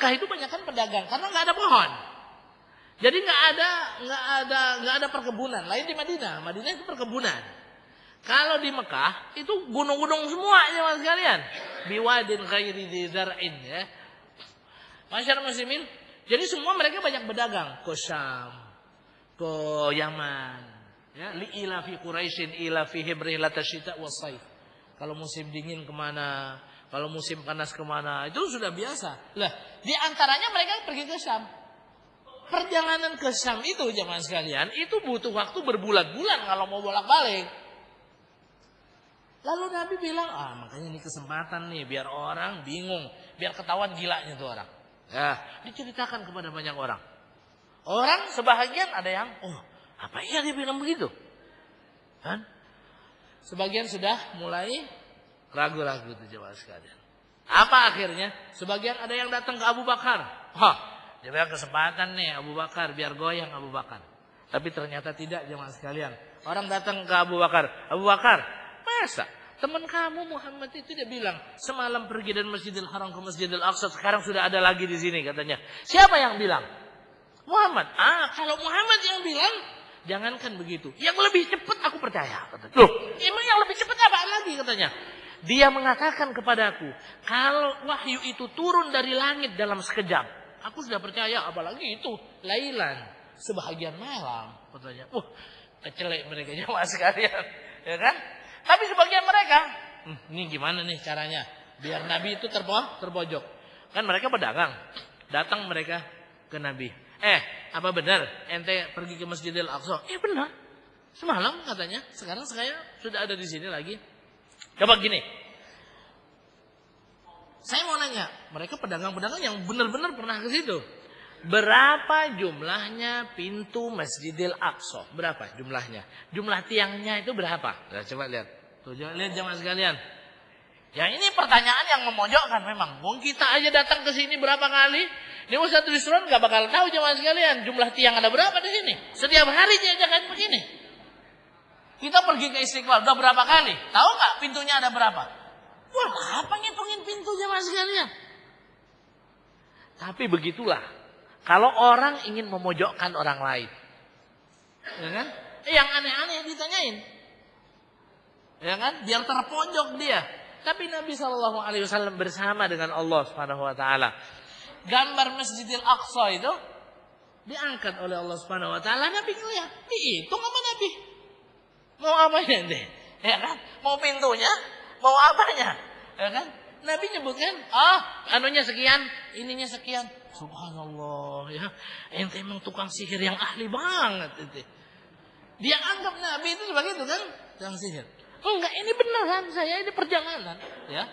Mekah itu banyak kan pedagang karena nggak ada pohon. Jadi nggak ada perkebunan. Lain di Madinah. Madinah itu perkebunan. Kalau di Mekah itu gunung-gunung semua ya sekalian. Biwadin ghairi dzi zar'in ya. Masyarakat muslimin, jadi semua mereka banyak berdagang ke Syam, ke Yaman, ya, li ila fi Quraisyin ila fi hibrilat asyita was-saif. Kalau musim dingin kemana, kalau musim panas kemana, itu sudah biasa. Lah, di antaranya mereka pergi ke Syam. Perjalanan ke Syam itu jemaah sekalian, itu butuh waktu berbulan-bulan kalau mau bolak-balik. Lalu Nabi bilang, makanya ini kesempatan nih biar orang bingung, biar ketahuan gilanya tuh orang. Ya, diceritakan kepada banyak orang. Orang sebahagian ada yang, apa iya dia bilang begitu? Kan? Sebagian sudah mulai ragu-ragu tuh jemaah sekalian. Apa akhirnya? Sebagian ada yang datang ke Abu Bakar. Dia bilang kesempatan nih Abu Bakar biar goyang Abu Bakar. Tapi ternyata tidak jemaah sekalian. Orang datang ke Abu Bakar. Abu Bakar, masa teman kamu Muhammad itu dia bilang semalam pergi dari Masjidil Haram ke Masjidil Aqsa, sekarang sudah ada lagi di sini katanya. Siapa yang bilang? Muhammad. Kalau Muhammad yang bilang, jangankan begitu. Yang lebih cepat aku percaya katanya. Loh, emang yang lebih cepat apa lagi katanya? Dia mengatakan kepadaku, kalau wahyu itu turun dari langit dalam sekejap, aku sudah percaya, apalagi itu lailan, sebahagian malam katanya. Kecelek mereka jemaah sekalian, ya kan? Tapi sebagian mereka, ini gimana nih caranya biar Nabi itu terpojok? Kan mereka pedagang, datang mereka ke Nabi. Apa benar ente pergi ke Masjidil Aqsa? Benar. Semalam katanya, sekarang saya sudah ada di sini lagi. Coba gini. Saya mau nanya, mereka pedagang-pedagang yang benar-benar pernah ke situ. Berapa jumlahnya pintu Masjidil Aqsa? Berapa jumlahnya? Jumlah tiangnya itu berapa? Nah, coba lihat. Tuh, lihat jemaah sekalian. Ya ini pertanyaan yang memojokkan memang. Kita aja datang ke sini berapa kali? Ini Ustaz Rizwan gak bakal tahu jemaah sekalian. Jumlah tiang ada berapa di sini? Setiap hari jangan begini. Kita pergi ke Istiqlal udah berapa kali? Tahu nggak pintunya ada berapa? Apa ngitungin pintu jemaah sekalian? Tapi begitulah. Kalau orang ingin memojokkan orang lain, ya kan? Yang aneh-aneh ditanyain, ya kan? Biar terpojok dia. Tapi Nabi SAW bersama dengan Allah Subhanahu Wa Taala. Gambar Masjidil Aqsa itu diangkat oleh Allah Subhanahu Wa Taala. Nabi ngeliat, itu sama Nabi. Mau apanya deh? Ya kan? Mau pintunya? Mau apanya? Ya kan? Nabi nyebutkan, anunya sekian, ininya sekian. Subhanallah ya. Ente emang tukang sihir yang ahli banget ente. Dia anggap Nabi itu sebagai itu kan tukang sihir. Enggak, ini beneran saya, ini perjalanan ya.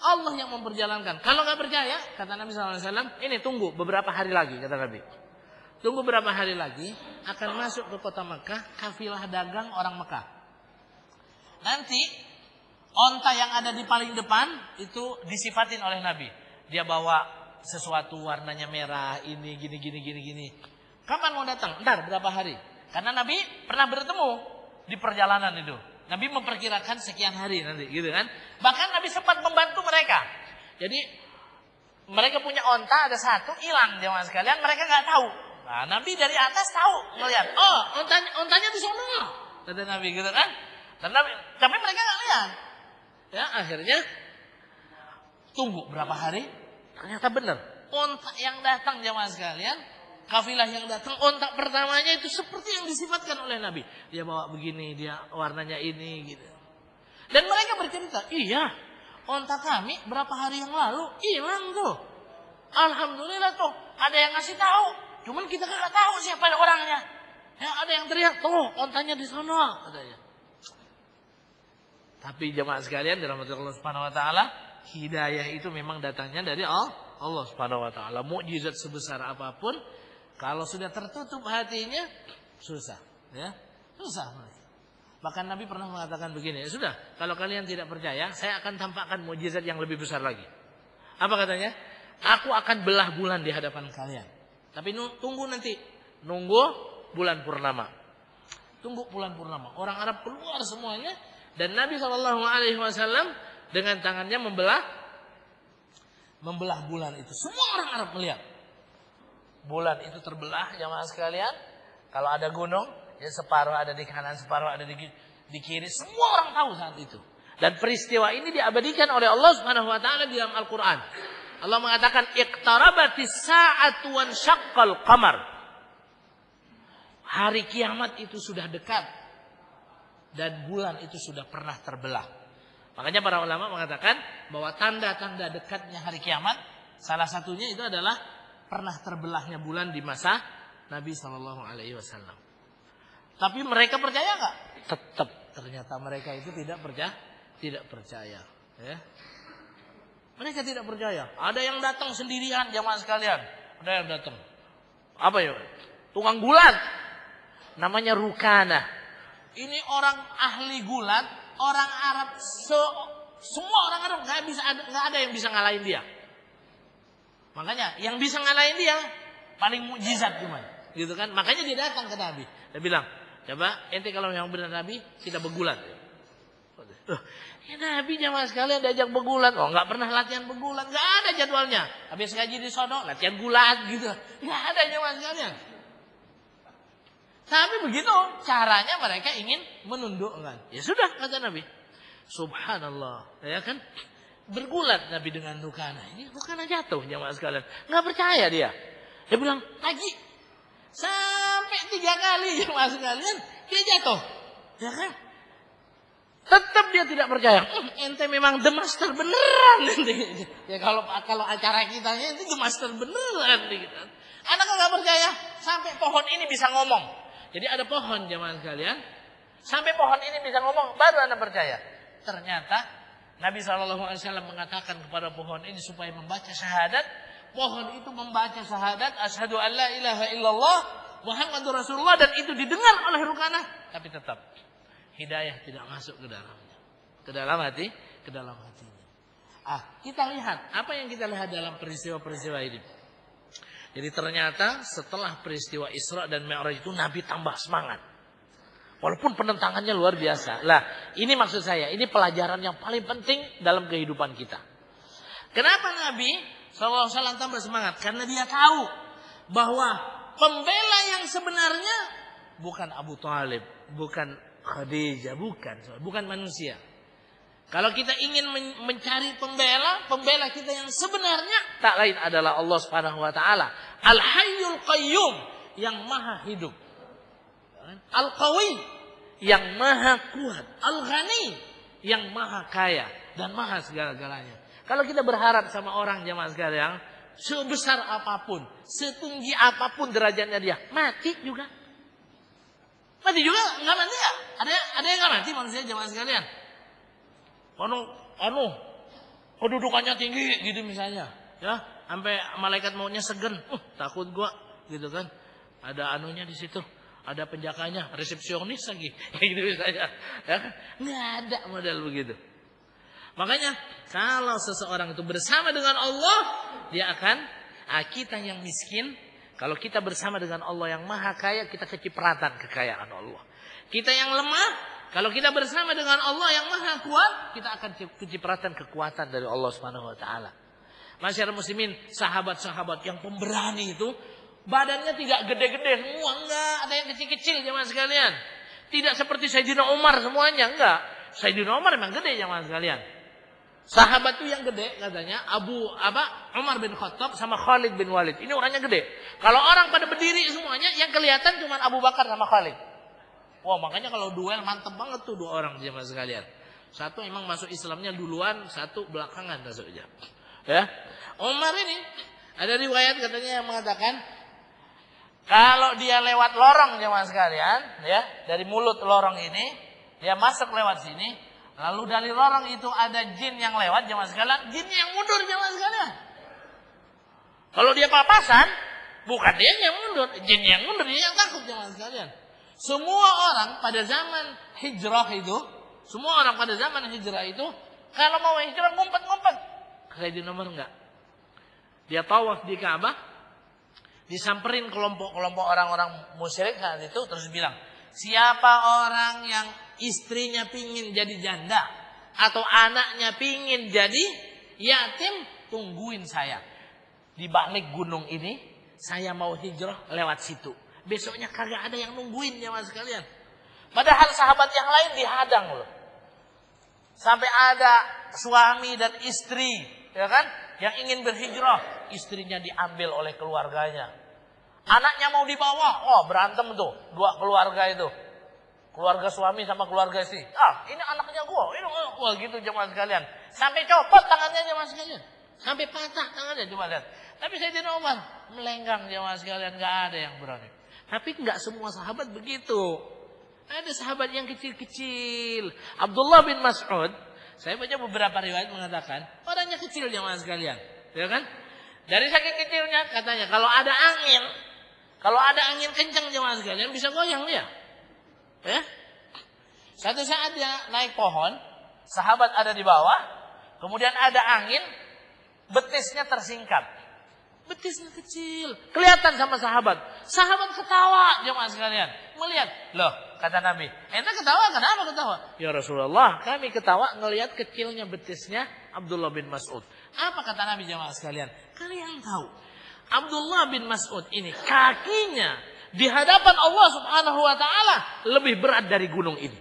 Allah yang memperjalankan. Kalau nggak percaya, kata Nabi SAW, ini tunggu beberapa hari lagi, kata Nabi. Tunggu beberapa hari lagi akan masuk ke kota Mekah kafilah dagang orang Mekah. Nanti onta yang ada di paling depan itu disifatin oleh Nabi. Dia bawa sesuatu warnanya merah, ini gini. Kapan mau datang? Ntar berapa hari? Karena Nabi pernah bertemu di perjalanan itu. Nabi memperkirakan sekian hari nanti, gitu kan? Bahkan Nabi sempat membantu mereka. Jadi mereka punya onta ada satu hilang jemaah sekalian, mereka nggak tahu. Nah, Nabi dari atas tahu, ngelihat, ontanya di sana, kata Nabi, gitu kan? Tapi mereka nggak lihat. Ya akhirnya tunggu berapa hari? Ternyata benar. Onta yang datang jemaah sekalian, kafilah yang datang, onta pertamanya itu seperti yang disifatkan oleh Nabi. Dia bawa begini, dia warnanya ini gitu. Dan mereka bercerita, iya, onta kami berapa hari yang lalu hilang tuh. Alhamdulillah tuh, ada yang ngasih tahu. Cuman kita nggak tahu siapa orangnya. Ya, ada yang teriak, tuh ontanya di sana, katanya. Tapi jemaah sekalian dirahmati Allah Subhanahu Wa Taala, hidayah itu memang datangnya dari Allah Subhanahu Wa Taala. Mukjizat sebesar apapun, kalau sudah tertutup hatinya, susah, ya, susah. Bahkan Nabi pernah mengatakan begini, ya sudah, kalau kalian tidak percaya, saya akan tampakkan mukjizat yang lebih besar lagi. Apa katanya? Aku akan belah bulan di hadapan kalian. Tapi tunggu nanti, nunggu bulan purnama. Tunggu bulan purnama. Orang Arab keluar semuanya. Dan Nabi SAW dengan tangannya membelah membelah bulan itu. Semua orang Arab melihat. Bulan itu terbelah jamaah sekalian. Kalau ada gunung, ya separuh ada di kanan, separuh ada di kiri. Semua orang tahu saat itu. Dan peristiwa ini diabadikan oleh Allah Subhanahu wa taala di dalam Al-Qur'an. Allah mengatakan iqtarabatis sa'atu wan syaqqal qamar. Hari kiamat itu sudah dekat dan bulan itu sudah pernah terbelah. Makanya para ulama mengatakan bahwa tanda-tanda dekatnya hari kiamat salah satunya itu adalah pernah terbelahnya bulan di masa Nabi Shallallahu Alaihi Wasallam. Tapi mereka percaya nggak? Tetap ternyata mereka itu tidak percaya. Ya. Mereka tidak percaya. Ada yang datang sendirian jamaah sekalian. Ada yang datang. Apa ya? Tukang gulat. Namanya Rukana. Ini orang ahli gulat, orang Arab. Semua orang Arab nggak ada yang bisa ngalahin dia. Makanya yang bisa ngalahin dia paling mukjizat cuma, gitu kan? Makanya dia datang ke Nabi. Dia bilang, coba ente kalau yang benar Nabi kita bergulat. Ya Nabi jamaah sekalian diajak bergulat. Oh nggak pernah latihan bergulat, nggak ada jadwalnya. Habis ngaji di sono latihan gulat gitu, nggak ada jamaah sekalian. Tapi begitu caranya mereka ingin menundukkan. Ya sudah kata Nabi. Subhanallah, ya kan? Bergulat Nabi dengan Rukana. Ini Rukana jatuh jamaah sekalian. Nggak percaya dia. Dia bilang lagi sampai 3 kali jamaah sekalian dia jatuh. Ya kan? Tetap dia tidak percaya. Ente memang the master beneran. Ya kalau acara kitanya itu the master beneran. Anak nggak percaya sampai pohon ini bisa ngomong. Jadi ada pohon jamaah sekalian. Sampai pohon ini bisa ngomong baru anak percaya. Ternyata Nabi SAW mengatakan kepada pohon ini supaya membaca syahadat. Pohon itu membaca syahadat. Asyhadu an la ilaha illallah Muhammadur Rasulullah. Dan itu didengar oleh Rukana. Tapi tetap hidayah tidak masuk ke dalamnya. Ke dalam hatinya. Kita lihat. Apa yang kita lihat dalam peristiwa-peristiwa ini. Jadi ternyata setelah peristiwa Isra dan Mi'raj itu Nabi tambah semangat. Walaupun penentangannya luar biasa. Lah, ini maksud saya, ini pelajaran yang paling penting dalam kehidupan kita. Kenapa Nabi SAW tambah semangat? Karena dia tahu bahwa pembela yang sebenarnya bukan Abu Thalib, bukan Khadijah, bukan manusia. Kalau kita ingin mencari pembela kita yang sebenarnya tak lain adalah Allah Subhanahu wa taala, Al-Hayyul Qayyum, yang maha hidup. Al-Qawi, yang maha kuat. Al-Ghani, yang maha kaya dan maha segala-galanya. Kalau kita berharap sama orang jamaah sekalian, sebesar apapun, setinggi apapun derajatnya dia, mati juga. Mati juga enggak mati ya? Ada yang enggak mati manusia jamaah sekalian. Kedudukannya tinggi gitu misalnya, ya, sampai malaikat maunya segen, takut gua gitu kan. Ada anunya di situ. Ada penjaganya, resepsionis lagi, gitu misalnya. Ya, nggak ada model begitu. Makanya kalau seseorang itu bersama dengan Allah, dia akan kita yang miskin. Kalau kita bersama dengan Allah yang maha kaya, kita kecipratan kekayaan Allah. Kita yang lemah, kalau kita bersama dengan Allah yang maha kuat, kita akan kecipratan kekuatan dari Allah Subhanahu Wa Taala. Masyarakat muslimin, sahabat-sahabat yang pemberani itu. Badannya tidak gede-gede semua, enggak. Ada yang kecil-kecil jemaah sekalian. Tidak seperti Sayyidina Umar semuanya, enggak. Sayyidina Umar memang gede jemaah sekalian. Sahabat itu yang gede katanya Umar bin Khattab sama Khalid bin Walid. Ini orangnya gede. Kalau orang pada berdiri semuanya, yang kelihatan cuma Abu Bakar sama Khalid. Wah, makanya kalau duel mantep banget tuh 2 orang jemaah sekalian. Satu emang masuk Islamnya duluan, satu belakangan masuknya. Ya. Umar ini ada riwayat katanya yang mengatakan kalau dia lewat lorong jemaah sekalian, ya, dari mulut lorong ini, dia masuk lewat sini, lalu dari lorong itu ada jin yang lewat jemaah sekalian, jin yang mundur jemaah sekalian. Kalau dia papasan, bukan dia yang mundur, jin yang mundur, dia yang takut jemaah sekalian. Semua orang pada zaman hijrah itu, kalau mau hijrah ngumpet-ngumpet. Sayyidina Umar enggak. Dia tawaf di Ka'bah. Disamperin kelompok-kelompok orang-orang musyrik saat itu, terus bilang, siapa orang yang istrinya pingin jadi janda atau anaknya pingin jadi yatim, tungguin saya. Di balik gunung ini, saya mau hijrah lewat situ. Besoknya kagak ada yang nungguin jemaah sekalian. Padahal sahabat yang lain dihadang loh. Sampai ada suami dan istri, ya kan, yang ingin berhijrah, istrinya diambil oleh keluarganya. Anaknya mau dibawa, oh berantem tuh dua keluarga itu. Keluarga suami sama keluarga istri. Ah, ini anaknya gua, ini gua gitu jemaah sekalian. Sampai copot tangannya jemaah sekalian. Sampai patah tangannya cuma lihat. Tapi Sayyidina Umar melenggang jemaah sekalian, enggak ada yang berani. Tapi enggak semua sahabat begitu. Ada sahabat yang kecil-kecil. Abdullah bin Mas'ud, saya baca beberapa riwayat mengatakan, orangnya kecil jemaah sekalian, ya kan? Dari saking kecilnya katanya kalau ada angin kencang jemaah sekalian bisa goyang dia. Ya. Satu saat dia naik pohon, sahabat ada di bawah, kemudian ada angin, betisnya tersingkap. Betisnya kecil, kelihatan sama sahabat. Sahabat ketawa jemaah sekalian, melihat, loh kata Nabi, ente ketawa, kenapa ketawa? Ya Rasulullah, kami ketawa ngelihat kecilnya betisnya Abdullah bin Mas'ud. Apa kata Nabi jemaah sekalian? Kalian tahu, Abdullah bin Mas'ud ini kakinya di hadapan Allah Subhanahu wa taala lebih berat dari gunung ini.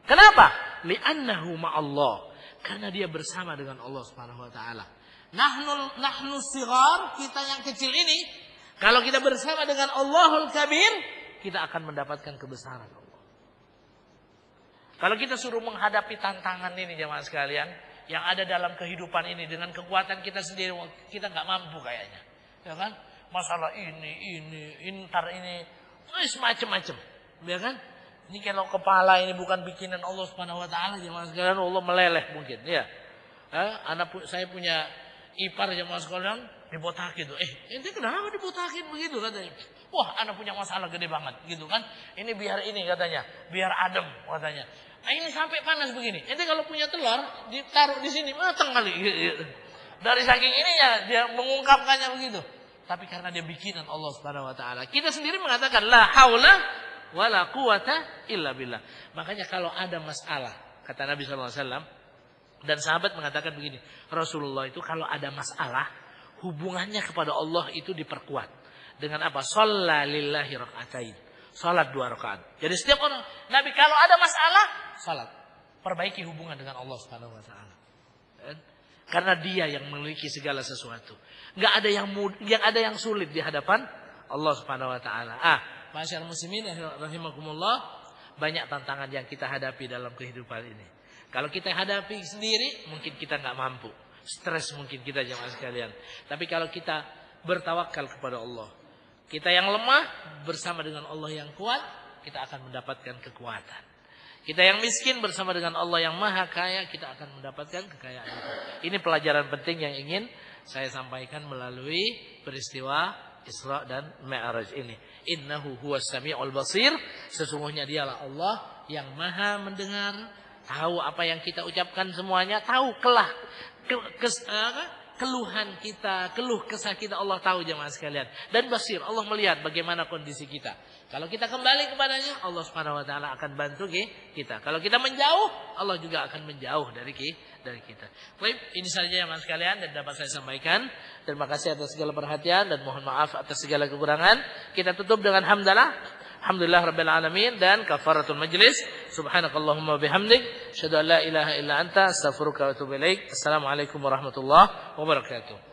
Kenapa? Li'annahu ma'allah. Karena dia bersama dengan Allah Subhanahu wa taala. Nahnu sigar, kita yang kecil ini, kalau kita bersama dengan Allahul Kabir, kita akan mendapatkan kebesaran Allah. Kalau kita suruh menghadapi tantangan ini jemaah sekalian, yang ada dalam kehidupan ini dengan kekuatan kita sendiri, kita nggak mampu kayaknya, ya kan? Masalah ini, intar ini, macam-macam, ya kan? Ini kalau kepala ini bukan bikinan Allah Subhanahu Wa Taala, jemaah sekalian, Allah meleleh mungkin, ya. Saya punya ipar jemaah sekalian dibotakin tuh. Ente kenapa dibotakin begitu katanya? Wah, anak punya masalah gede banget gitu kan. Ini biar ini katanya, biar adem katanya. Ini sampai panas begini. Ente kalau punya telur ditaruh di sini matang kali. Dari saking ininya dia mengungkapkannya begitu. Tapi karena dia bikinan Allah Subhanahu wa taala. Kita sendiri mengatakan la haula wala quwata illa billah. Makanya kalau ada masalah, kata Nabi sallallahu alaihi wasallam, dan sahabat mengatakan begini, Rasulullah itu kalau ada masalah, hubungannya kepada Allah itu diperkuat. Dengan apa? Shalla lillahi raka'atain. Salat 2 rakaat. Jadi setiap orang, Nabi kalau ada masalah, salat. Perbaiki hubungan dengan Allah Subhanahu wa taala. Karena dia yang memiliki segala sesuatu. Enggak ada yang sulit di hadapan Allah Subhanahu wa taala. Masyaallah muslimin rahimakumullah, banyak tantangan yang kita hadapi dalam kehidupan ini. Kalau kita hadapi sendiri, mungkin kita nggak mampu. Stres mungkin kita jemaah sekalian. Tapi kalau kita bertawakal kepada Allah, kita yang lemah bersama dengan Allah yang kuat, kita akan mendapatkan kekuatan. Kita yang miskin bersama dengan Allah yang maha kaya, kita akan mendapatkan kekayaan itu. Ini pelajaran penting yang ingin saya sampaikan melalui peristiwa Isra dan Mi'raj ini. Innahu huwas sami'ul basir. Sesungguhnya dialah Allah yang maha mendengar, tahu apa yang kita ucapkan semuanya, tahu keluhan kita, keluh kesah kita, Allah tahu jemaah sekalian. Dan basir, Allah melihat bagaimana kondisi kita. Kalau kita kembali kepadanya, Allah Subhanahu wa taala akan bantu kita. Kalau kita menjauh, Allah juga akan menjauh dari kita. Baik, ini saja jemaah sekalian dan dapat saya sampaikan. Terima kasih atas segala perhatian dan mohon maaf atas segala kekurangan. Kita tutup dengan hamdalah. Alhamdulillah rabbil alamin dan kafaratul majlis. Subhanakallahumma bihamdik, asyhadu an la ilaha illa anta, astaghfiruka wa atubu ilaik. Assalamualaikum warahmatullahi wabarakatuh.